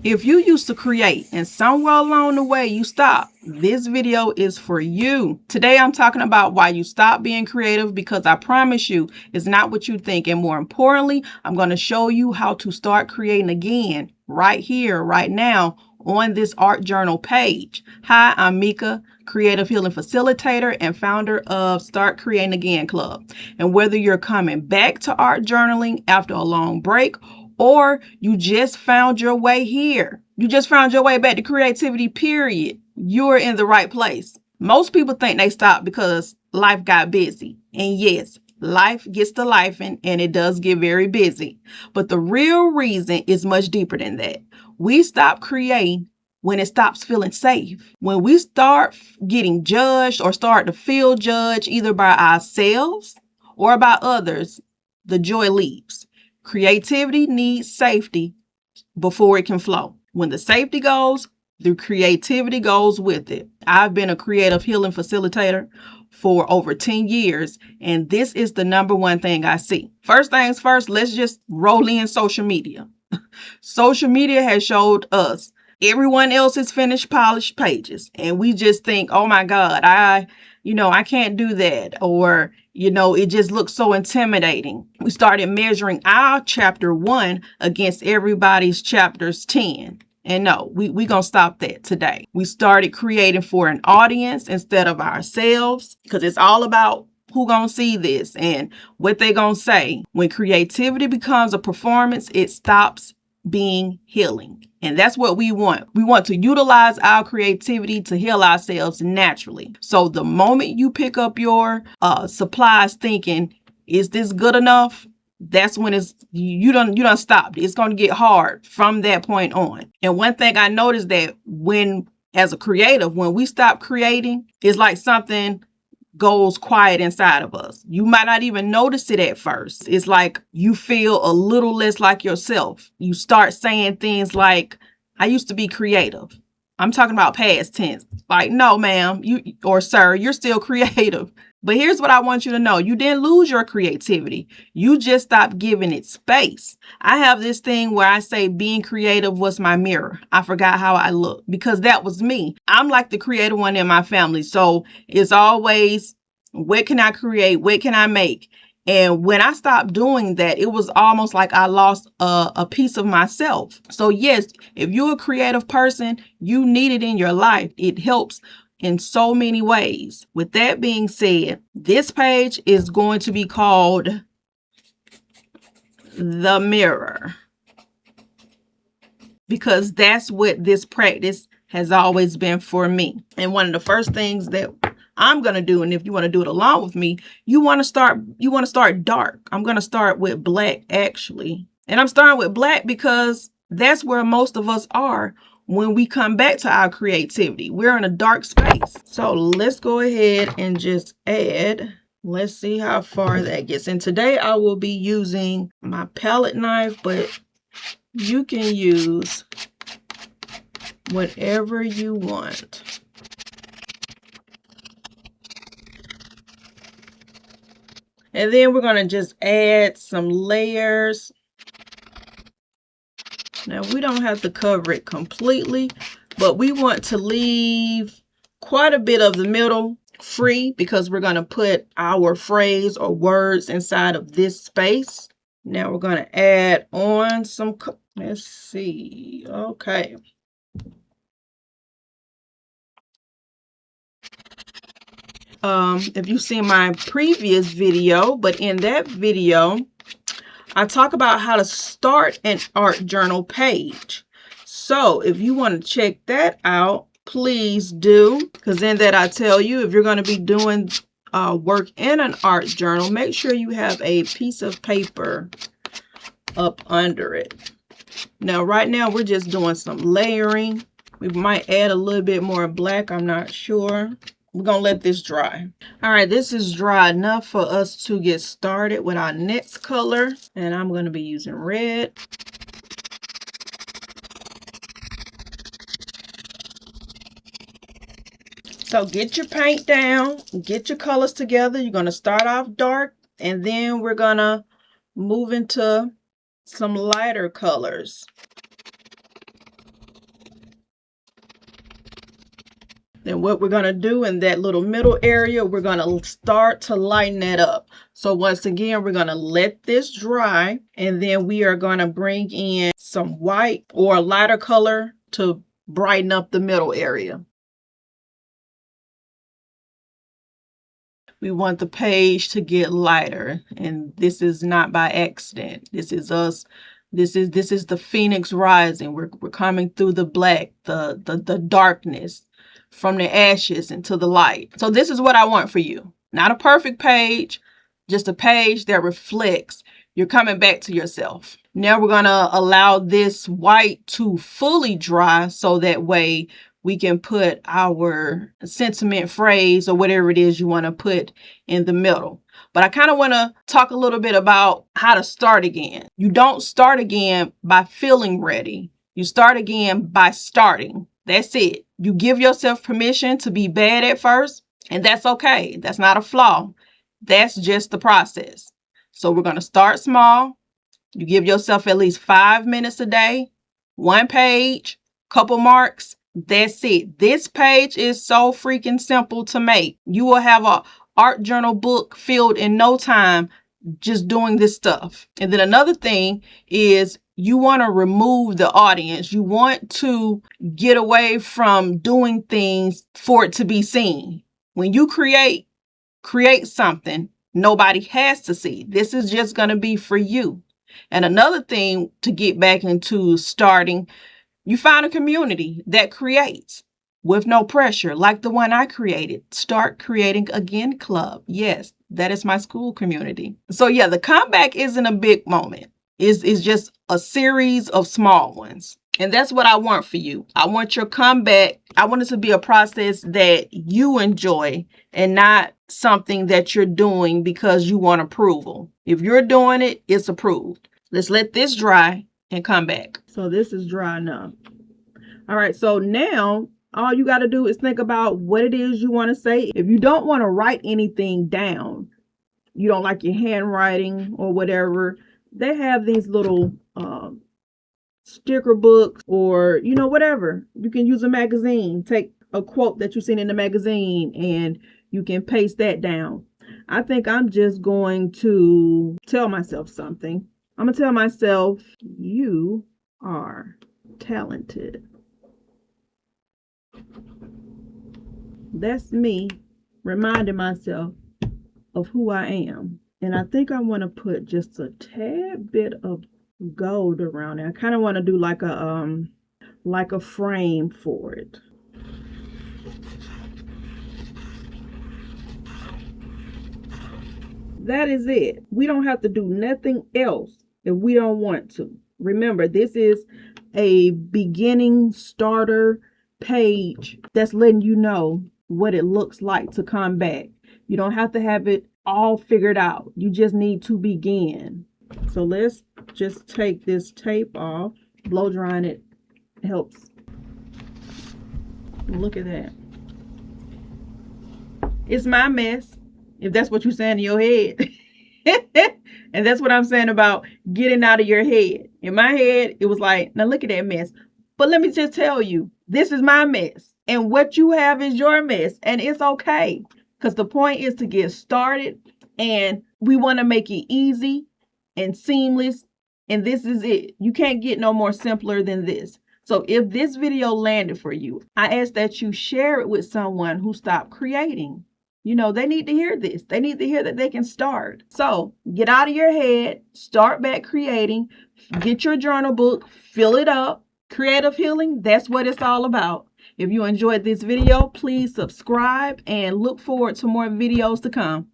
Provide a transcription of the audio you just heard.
If you used to create and somewhere along the way you stopped, this video is for you. Today I'm talking about why you stop being creative, because I promise you it's not what you think. And more importantly, I'm going to show you how to start creating again right here, right now on this art journal page. Hi, I'm Meka, creative healing facilitator and founder of Start Creating Again Club. And whether you're coming back to art journaling after a long break, or you just found your way here, you just found your way back to creativity, period, you're in the right place. Most people think they stopped because life got busy. And yes, life gets to lifing, and it does get very busy. But the real reason is much deeper than that. We stop creating when it stops feeling safe. When we start getting judged or start to feel judged either by ourselves or by others, the joy leaves. Creativity needs safety before it can flow. When the safety goes, the creativity goes with it. I've been a creative healing facilitator for over 10 years, and this is the number one thing I see. First things first, let's just roll in social media. Social media has showed us everyone else's finished polished pages, and we just think, oh my God, I can't do that, or it just looks so intimidating. We started measuring our chapter 1 against everybody's chapters 10. And no, we gonna stop that today. We started creating for an audience instead of ourselves, because it's all about who gonna see this and what they gonna say. When creativity becomes a performance, it stops being healing. And that's what we want. We want to utilize our creativity to heal ourselves naturally. So the moment you pick up your supplies thinking, is this good enough? That's when you done stopped. It's going to get hard from that point on. And one thing I noticed, that as a creative, when we stop creating, it's like something goes quiet inside of us. You might not even notice it at first. It's like you feel a little less like yourself. You start saying things like, I used to be creative. I'm talking about past tense. Like, no, ma'am, or sir, you're still creative. But here's what I want you to know. You didn't lose your creativity. You just stopped giving it space. I have this thing where I say being creative was my mirror. I forgot how I look, because that was me. I'm like the creative one in my family. So it's always, what can I create? What can I make? And when I stopped doing that, it was almost like I lost a piece of myself. So yes, if you're a creative person, you need it in your life. It helps in so many ways. With that being said, this page is going to be called The Mirror, because that's what this practice has always been for me. And one of the first things that I'm going to do, and if you want to do it along with me, you want to start dark. I'm going to start with black, actually. And I'm starting with black because that's where most of us are when we come back to our creativity. We're in a dark space. So let's go ahead and just add. Let's see how far that gets. And today I will be using my palette knife, but you can use whatever you want. And then we're going to just add some layers. Now, we don't have to cover it completely, but we want to leave quite a bit of the middle free, because we're going to put our phrase or words inside of this space. Now we're going to add on some, let's see, okay. If you've seen my previous video, but in that video, I talk about how to start an art journal page. So if you want to check that out, please do, because in that I tell you, if you're going to be doing work in an art journal, make sure you have a piece of paper up under it. Now, right now, we're just doing some layering. We might add a little bit more black. I'm not sure. We're going to let this dry. All right, this is dry enough for us to get started with our next color. And I'm going to be using red. So get your paint down, get your colors together. You're going to start off dark, and then we're going to move into some lighter colors. Then what we're going to do in that little middle area, we're going to start to lighten that up. So once again, we're going to let this dry, and then we are going to bring in some white or a lighter color to brighten up the middle area. We want the page to get lighter, and this is not by accident. This is us. This is the phoenix rising. We're coming through the black, the darkness, from the ashes into the light. So this is what I want for you. Not a perfect page, just a page that reflects you're coming back to yourself. Now we're going to allow this white to fully dry, so that way we can put our sentiment phrase or whatever it is you want to put in the middle. But I kind of want to talk a little bit about how to start again. You don't start again by feeling ready. You start again by starting. That's it. You give yourself permission to be bad at first, and that's okay. That's not a flaw. That's just the process. So we're going to start small. You give yourself at least 5 minutes a day, 1 page, couple marks. That's it. This page is so freaking simple to make. You will have a art journal book filled in no time just doing this stuff. And then another thing is you want to remove the audience. You want to get away from doing things for it to be seen. When you create something nobody has to see. This is just going to be for you. And another thing to get back into starting, you find a community that creates with no pressure, like the one I created. Start Creating Again Club. Yes, that is my school community. So yeah, the comeback isn't a big moment. It's just a series of small ones. And that's what I want for you. I want your comeback. I want it to be a process that you enjoy and not something that you're doing because you want approval. If you're doing it, it's approved. Let's let this dry and come back. So this is dry now. All right, so now all you got to do is think about what it is you want to say. If you don't want to write anything down, you don't like your handwriting or whatever, they have these little sticker books, or whatever. You can use a magazine. Take a quote that you've seen in the magazine and you can paste that down. I think I'm just going to tell myself something. I'm gonna tell myself, you are talented. That's me reminding myself of who I am. And I think I want to put just a tad bit of gold around it. I kind of want to do like a frame for it. That is it. We don't have to do nothing else if we don't want to. Remember, this is a beginning starter page that's letting you know what it looks like to come back. You don't have to have it all figured out. You just need to begin. So let's just take this tape off. Blow drying it helps. Look at that. It's my mess, if that's what you're saying in your head. And that's what I'm saying about getting out of your head. In my head, it was like, now look at that mess. But let me just tell you, this is my mess. And what you have is your mess. And it's okay. Because the point is to get started. And we want to make it easy and seamless. And this is it. You can't get no more simpler than this. So if this video landed for you, I ask that you share it with someone who stopped creating. They need to hear this. They need to hear that they can start. So get out of your head, start back creating, get your journal book, fill it up. Creative healing, that's what it's all about. If you enjoyed this video, please subscribe and look forward to more videos to come.